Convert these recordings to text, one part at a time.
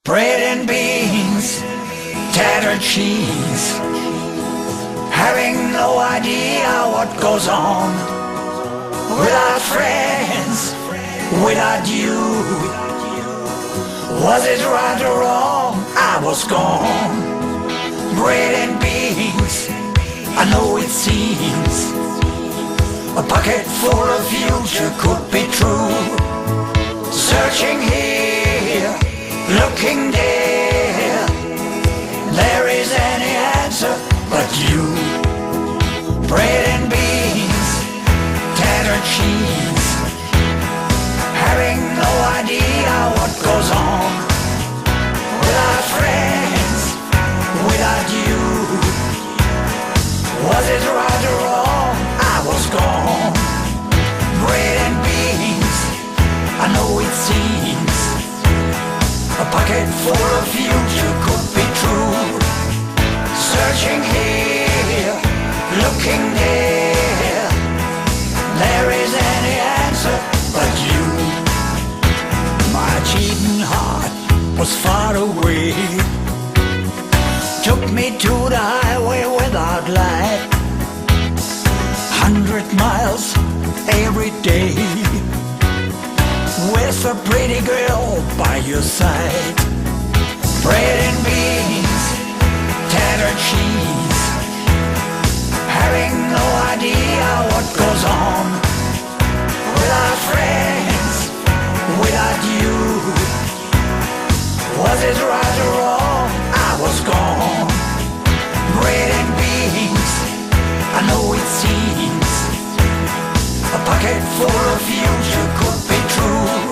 Bread and beans, tattered sheets, having no idea what goes on. Without friends, without you, was it right or wrong? I was gone. Bread and beans, I know it seems a pocket full of future could be true. Searching here, looking there, there is any answer but you. Bread and beans, tattered sheets, having no idea what goes on. Without friends, without you, was it right or wrong? I was gone. Bread and beans, I know it seems a pocket full of future could be true. Searching here, looking there, there is any answer but you. My cheating heart was far away, took me to the highway without light. 100 miles every day, with a pretty girl by your side. Bread and beans, tattered sheets, having no idea what goes on. Without friends, without you, was it right or wrong? I was gone. Bread and beans, I know it seems a pocket full of future could be true.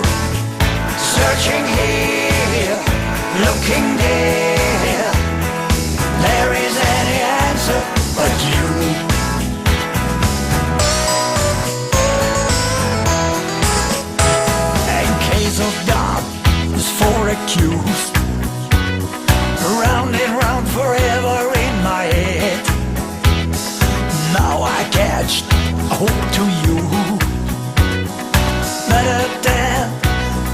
Searching here, looking there, there is any answer but you. In case of doubt, is for accused, round and round forever in my head. Now I catch hope to you, better than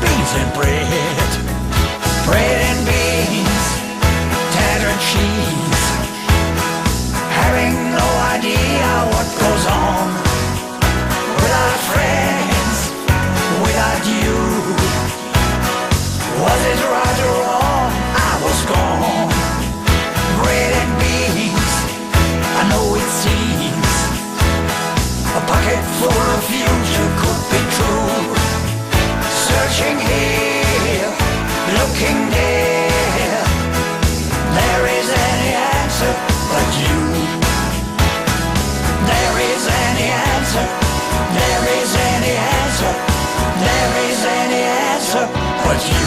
beans and bread. Bread and beans, tattered sheets, having no idea what goes on. Without friends, without you, was it right or wrong? I was gone. Bread and beans, I know it seems a pocket full of future could be true. Searching here, looking there, there is any answer but you. There is any answer, there is any answer, there is any answer but you.